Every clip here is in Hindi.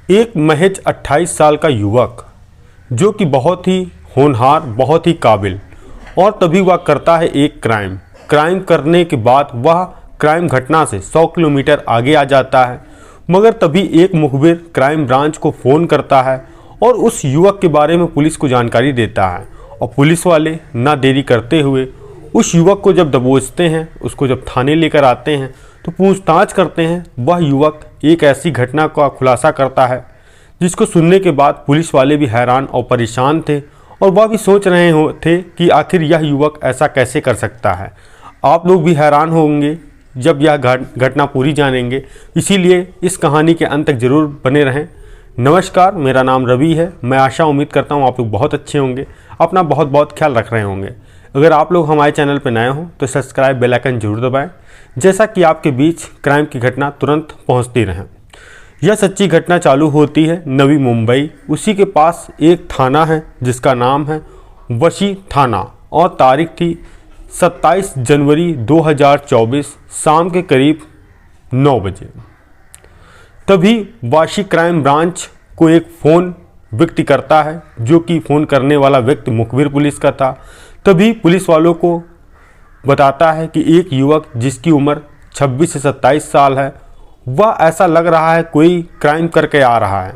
एक महज 28 साल का युवक जो कि बहुत ही होनहार, बहुत ही काबिल, और तभी वह करता है एक क्राइम करने के बाद वह क्राइम घटना से 100 किलोमीटर आगे आ जाता है। मगर तभी एक मुखबिर क्राइम ब्रांच को फ़ोन करता है और उस युवक के बारे में पुलिस को जानकारी देता है, और पुलिस वाले ना देरी करते हुए उस युवक को जब दबोचते हैं, उसको जब थाने लेकर आते हैं तो पूछताछ करते हैं। वह युवक एक ऐसी घटना का खुलासा करता है जिसको सुनने के बाद पुलिस वाले भी हैरान और परेशान थे, और वह भी सोच रहे थे कि आखिर यह युवक ऐसा कैसे कर सकता है। आप लोग भी हैरान होंगे जब यह घटना पूरी जानेंगे, इसीलिए इस कहानी के अंत तक जरूर बने रहें। नमस्कार, मेरा नाम रवि है। मैं आशा उम्मीद करता हूँ आप लोग बहुत अच्छे होंगे, अपना बहुत बहुत ख्याल रख रहे होंगे। अगर आप लोग हमारे चैनल पर नए हों तो सब्सक्राइब, बेल आइकन जरूर दबाएं, जैसा कि आपके बीच क्राइम की घटना तुरंत पहुंचती रहें। यह सच्ची घटना चालू होती है नवी मुंबई। उसी के पास एक थाना है जिसका नाम है वशी थाना, और तारीख थी 27 जनवरी 2024 शाम के करीब 9 बजे। तभी वाशी क्राइम ब्रांच को एक फ़ोन व्यक्ति करता है, जो कि फ़ोन करने वाला व्यक्ति मुखबिर पुलिस का था। तभी पुलिस वालों को बताता है कि एक युवक जिसकी उम्र 26 से 27 साल है, वह ऐसा लग रहा है कोई क्राइम करके आ रहा है,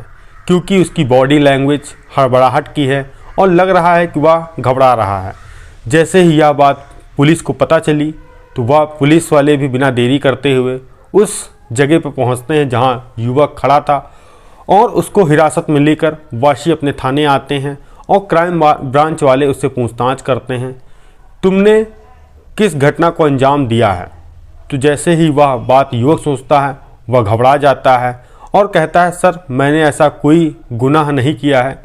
क्योंकि उसकी बॉडी लैंग्वेज हड़बड़ाहट की है और लग रहा है कि वह घबरा रहा है। जैसे ही यह बात पुलिस को पता चली तो वह पुलिस वाले भी बिना देरी करते हुए उस जगह पर पहुंचते हैं जहां युवक खड़ा था, और उसको हिरासत में लेकर वाशी अपने थाने आते हैं और क्राइम ब्रांच वाले उससे पूछताछ करते हैं, तुमने किस घटना को अंजाम दिया है। तो जैसे ही वह बात युवक सोचता है, वह घबरा जाता है और कहता है, सर मैंने ऐसा कोई गुनाह नहीं किया है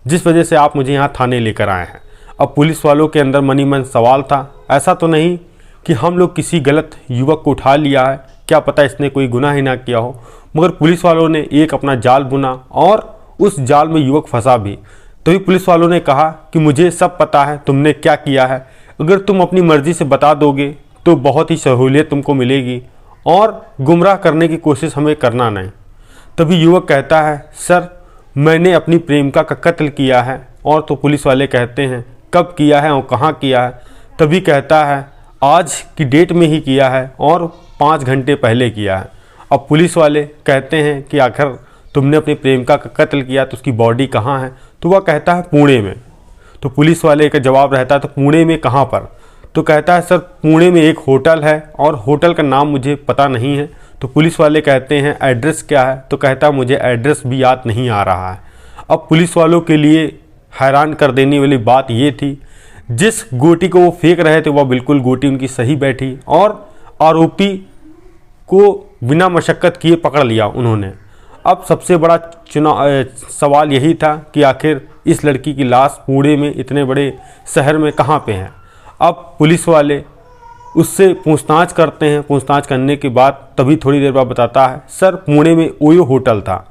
जिस वजह से आप मुझे यहाँ थाने लेकर आए हैं। अब पुलिस वालों के अंदर मनी मन सवाल था, ऐसा तो नहीं कि हम लोग किसी गलत युवक को उठा लिया है, क्या पता इसने कोई गुनाह ही ना किया हो। मगर पुलिस वालों ने एक अपना जाल बुना और उस जाल में युवक फंसा भी। तभी पुलिस वालों ने कहा कि मुझे सब पता है तुमने क्या किया है, अगर तुम अपनी मर्ज़ी से बता दोगे तो बहुत ही सहूलियत तुमको मिलेगी, और गुमराह करने की कोशिश हमें करना नहीं। तभी युवक कहता है, सर मैंने अपनी प्रेमिका का कत्ल किया है। और तो पुलिस वाले कहते हैं, कब किया है और कहाँ किया है। तभी कहता है, आज की डेट में ही किया है और 5 घंटे पहले किया है। अब पुलिस वाले कहते हैं कि आखिर तुमने अपनी प्रेमिका का कत्ल किया तो उसकी बॉडी कहाँ है। तो वह कहता है पुणे में। तो पुलिस वाले का जवाब रहता है, तो पुणे में कहाँ पर। तो कहता है, सर पुणे में एक होटल है और होटल का नाम मुझे पता नहीं है। तो पुलिस वाले कहते हैं, एड्रेस क्या है। तो कहता है, मुझे एड्रेस भी याद नहीं आ रहा है। अब पुलिस वालों के लिए हैरान कर देने वाली बात ये थी, जिस गोटी को वो फेंक रहे थे वह बिल्कुल गोटी उनकी सही बैठी, और आरोपी को बिना मशक्क़त किए पकड़ लिया उन्होंने। अब सबसे बड़ा सवाल यही था कि आखिर इस लड़की की लाश पुणे में, इतने बड़े शहर में कहाँ पे है। अब पुलिस वाले उससे पूछताछ करते हैं। पूछताछ करने के बाद तभी थोड़ी देर बाद बताता है, सर पुणे में ओयो होटल था।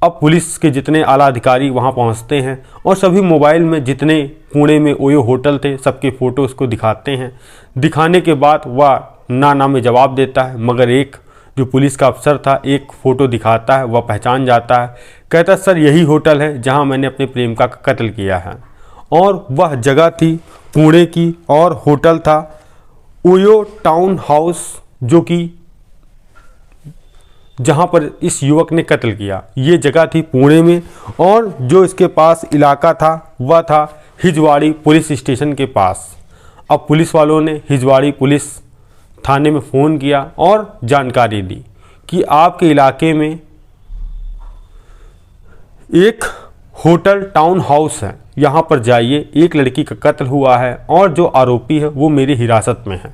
अब पुलिस के जितने आला अधिकारी वहां पहुंचते हैं और सभी मोबाइल में जितने पुणे में ओयो होटल थे सबके फ़ोटो उसको दिखाते हैं। दिखाने के बाद वह ना में जवाब देता है, मगर एक जो पुलिस का अफसर था एक फ़ोटो दिखाता है, वह पहचान जाता है। कहता है, सर यही होटल है जहां मैंने अपने प्रेमिका का कत्ल किया है। और वह जगह थी पुणे की, और होटल था ओयो टाउन हाउस, जो कि जहां पर इस युवक ने कत्ल किया। ये जगह थी पुणे में, और जो इसके पास इलाका था वह था हिजवाड़ी पुलिस स्टेशन के पास। अब पुलिस वालों ने हिजवाड़ी पुलिस थाने में फ़ोन किया और जानकारी दी कि आपके इलाके में एक होटल टाउन हाउस है, यहाँ पर जाइए, एक लड़की का कत्ल हुआ है और जो आरोपी है वो मेरी हिरासत में है।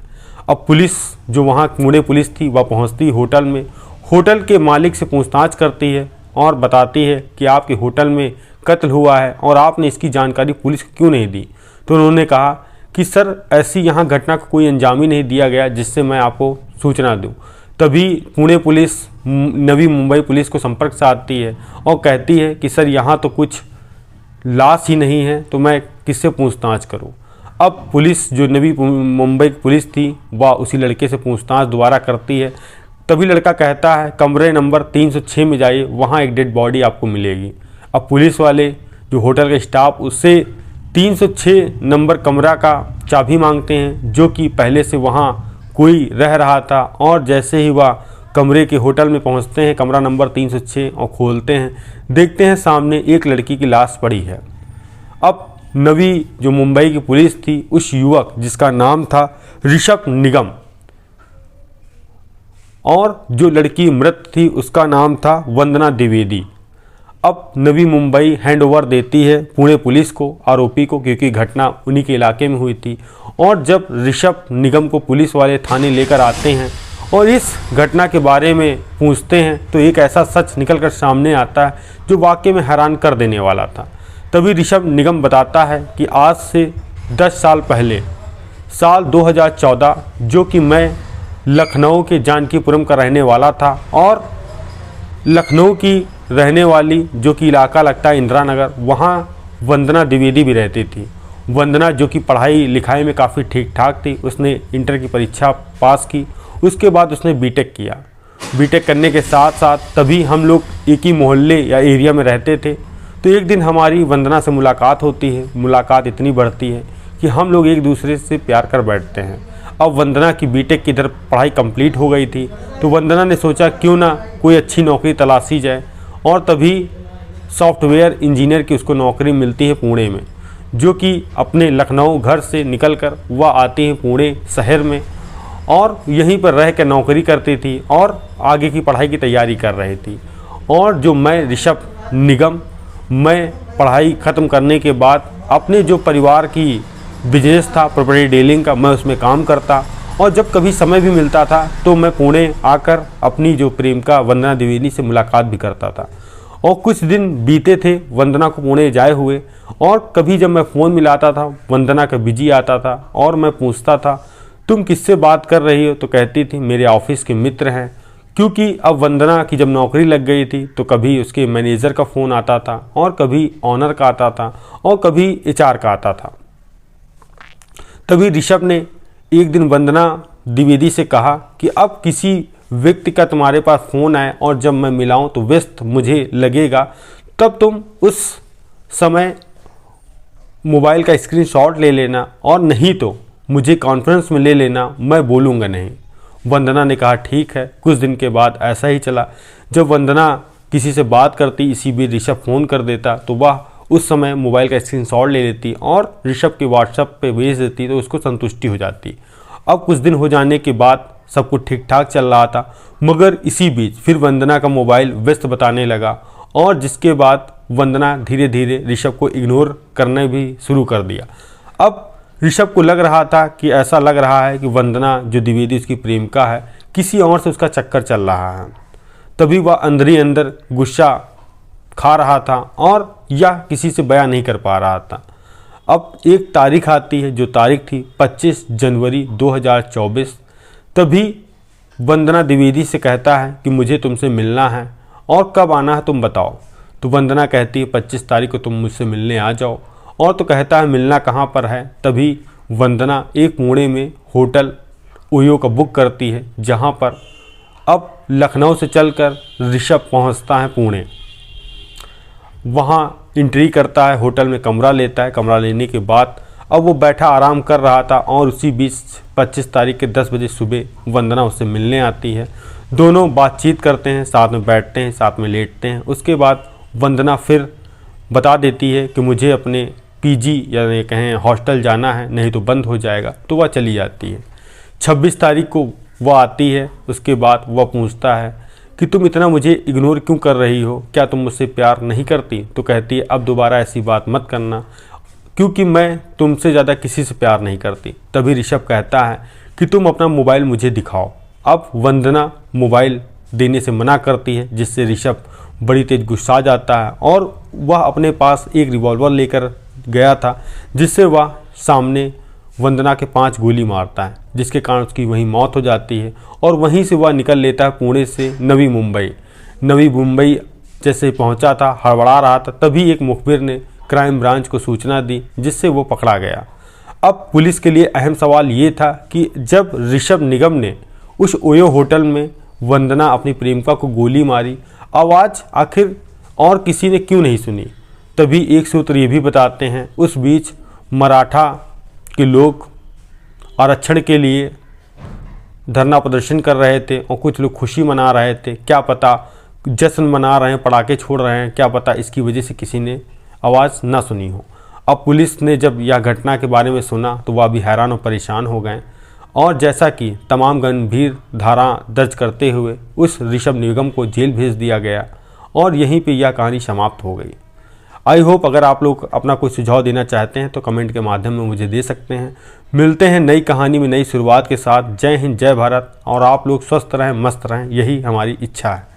अब पुलिस जो वहाँ पुणे पुलिस थी वह पहुँचती होटल में, होटल के मालिक से पूछताछ करती है और बताती है कि आपके होटल में कत्ल हुआ है और आपने इसकी जानकारी पुलिस को क्यों नहीं दी। तो उन्होंने कहा कि सर ऐसी यहाँ घटना को कोई अंजाम ही नहीं दिया गया जिससे मैं आपको सूचना दूं। तभी पुणे पुलिस नवी मुंबई पुलिस को संपर्क साधती है और कहती है कि सर यहाँ तो कुछ लाश ही नहीं है, तो मैं किससे पूछताछ करूँ। अब पुलिस जो नवी मुंबई पुलिस थी वह उसी लड़के से पूछताछ दोबारा करती है। तभी लड़का कहता है कमरे नंबर 306 में जाइए, वहाँ एक डेड बॉडी आपको मिलेगी। अब पुलिस वाले जो होटल का स्टाफ उससे 306 नंबर कमरा का चाबी मांगते हैं, जो कि पहले से वहाँ कोई रह रहा था। और जैसे ही वह कमरे के होटल में पहुँचते हैं, कमरा नंबर 306, और खोलते हैं, देखते हैं सामने एक लड़की की लाश पड़ी है। अब नवी जो मुंबई की पुलिस थी, उस युवक जिसका नाम था ऋषभ निगम, और जो लड़की मृत थी उसका नाम था वंदना द्विवेदी। अब नवी मुंबई हैंडओवर देती है पुणे पुलिस को, आरोपी को, क्योंकि घटना उन्हीं के इलाके में हुई थी। और जब ऋषभ निगम को पुलिस वाले थाने लेकर आते हैं और इस घटना के बारे में पूछते हैं, तो एक ऐसा सच निकलकर सामने आता है जो वाकई में हैरान कर देने वाला था। तभी ऋषभ निगम बताता है कि आज से 10 साल पहले, साल 2014, जो कि मैं लखनऊ के जानकीपुरम का रहने वाला था, और लखनऊ की रहने वाली जो कि इलाका लगता है इंदिरा नगर, वहाँ वंदना द्विवेदी भी रहती थी। वंदना जो कि पढ़ाई लिखाई में काफ़ी ठीक ठाक थी, उसने इंटर की परीक्षा पास की, उसके बाद उसने बीटेक किया। बीटेक करने के साथ साथ तभी हम लोग एक ही मोहल्ले या एरिया में रहते थे। तो एक दिन हमारी वंदना से मुलाकात होती है। मुलाकात इतनी बढ़ती है कि हम लोग एक दूसरे से प्यार कर बैठते हैं। अब वंदना की बीटेक की इधर पढ़ाई कंप्लीट हो गई थी, तो वंदना ने सोचा क्यों ना कोई अच्छी नौकरी तलाशी जाए, और तभी सॉफ्टवेयर इंजीनियर की उसको नौकरी मिलती है पुणे में, जो कि अपने लखनऊ घर से निकलकर वह आती है पुणे शहर में, और यहीं पर रह कर नौकरी करती थी और आगे की पढ़ाई की तैयारी कर रही थी। और जो मैं ऋषभ निगम, मैं पढ़ाई ख़त्म करने के बाद अपने जो परिवार की बिजनेस था प्रॉपर्टी डीलिंग का, मैं उसमें काम करता, और जब कभी समय भी मिलता था तो मैं पुणे आकर अपनी जो प्रेमिका वंदना द्विवेदी से मुलाकात भी करता था। और कुछ दिन बीते थे वंदना को पुणे जाए हुए, और कभी जब मैं फ़ोन मिलाता था वंदना का बिजी आता था, और मैं पूछता था तुम किससे बात कर रही हो, तो कहती थी मेरे ऑफिस के मित्र हैं। क्योंकि अब वंदना की जब नौकरी लग गई थी तो कभी उसके मैनेजर का फ़ोन आता था, और कभी ऑनर का आता था, और कभी एचआर का आता था। तभी ऋषभ ने एक दिन वंदना द्विवेदी से कहा कि अब किसी व्यक्ति का तुम्हारे पास फ़ोन आए और जब मैं मिलाऊं तो व्यस्त मुझे लगेगा, तब तुम उस समय मोबाइल का स्क्रीनशॉट ले लेना, और नहीं तो मुझे कॉन्फ्रेंस में ले लेना, मैं बोलूँगा नहीं। वंदना ने कहा ठीक है। कुछ दिन के बाद ऐसा ही चला। जब वंदना किसी से बात करती, इसी बीच ऋषभ फ़ोन कर देता, तो वह उस समय मोबाइल का स्क्रीनशॉट ले लेती और ऋषभ के व्हाट्सएप पे भेज देती, तो उसको संतुष्टि हो जाती। अब कुछ दिन हो जाने के बाद सब कुछ ठीक ठाक चल रहा था, मगर इसी बीच फिर वंदना का मोबाइल व्यस्त बताने लगा, और जिसके बाद वंदना धीरे धीरे ऋषभ को इग्नोर करने भी शुरू कर दिया। अब ऋषभ को लग रहा था कि ऐसा लग रहा है कि वंदना जो द्विवेदी उसकी प्रेमिका है, किसी और से उसका चक्कर चल रहा है। तभी वह अंदर ही अंदर गुस्सा खा रहा था और या किसी से बयां नहीं कर पा रहा था। अब एक तारीख आती है, जो तारीख थी 25 जनवरी 2024। तभी वंदना द्विवेदी से कहता है कि मुझे तुमसे मिलना है, और कब आना है तुम बताओ। तो वंदना कहती है 25 तारीख को तुम मुझसे मिलने आ जाओ। और तो कहता है मिलना कहाँ पर है। तभी वंदना एक पुणे में होटल ओयो का बुक करती है, जहाँ पर अब लखनऊ से चलकर ऋषभ पहुँचता है पुणे। वहाँ एंट्री करता है, होटल में कमरा लेता है। कमरा लेने के बाद अब वो बैठा आराम कर रहा था, और उसी बीच 25 तारीख के 10 बजे सुबह वंदना उससे मिलने आती है। दोनों बातचीत करते हैं, साथ में बैठते हैं, साथ में लेटते हैं। उसके बाद वंदना फिर बता देती है कि मुझे अपने पीजी यानी कहें हॉस्टल जाना है, नहीं तो बंद हो जाएगा, तो वह चली जाती है। 26 तारीख को वह आती है। उसके बाद वह पूछता है कि तुम इतना मुझे इग्नोर क्यों कर रही हो, क्या तुम मुझसे प्यार नहीं करती। तो कहती है अब दोबारा ऐसी बात मत करना, क्योंकि मैं तुमसे ज़्यादा किसी से प्यार नहीं करती। तभी ऋषभ कहता है कि तुम अपना मोबाइल मुझे दिखाओ। अब वंदना मोबाइल देने से मना करती है, जिससे ऋषभ बड़ी तेज गुस्सा जाता है, और वह अपने पास एक रिवॉल्वर लेकर गया था, जिससे वह सामने वंदना के 5 गोली मारता है, जिसके कारण उसकी वहीं मौत हो जाती है। और वहीं से वह निकल लेता है पुणे से नवी मुंबई जैसे पहुंचा था, हड़बड़ा रहा था, तभी एक मुखबिर ने क्राइम ब्रांच को सूचना दी, जिससे वो पकड़ा गया। अब पुलिस के लिए अहम सवाल ये था कि जब ऋषभ निगम ने उस ओयो होटल में वंदना अपनी प्रेमिका को गोली मारी, आवाज़ आखिर और किसी ने क्यों नहीं सुनी। तभी एक सूत्र ये भी बताते हैं, उस बीच मराठा के लोग आरक्षण के लिए धरना प्रदर्शन कर रहे थे और कुछ लोग खुशी मना रहे थे, क्या पता जश्न मना रहे हैं, पटाखे छोड़ रहे हैं, क्या पता इसकी वजह से किसी ने आवाज़ ना सुनी हो। अब पुलिस ने जब यह घटना के बारे में सुना तो वह भी हैरान और परेशान हो गए और जैसा कि तमाम गंभीर धारा दर्ज करते हुए उस ऋषभ निगम को जेल भेज दिया गया और यहीं पे यह कहानी समाप्त हो गई। आई होप अगर आप लोग अपना कोई सुझाव देना चाहते हैं तो कमेंट के माध्यम में मुझे दे सकते हैं। मिलते हैं नई कहानी में नई शुरुआत के साथ। जय हिंद, जय भारत और आप लोग स्वस्थ रहें, मस्त रहें, यही हमारी इच्छा है।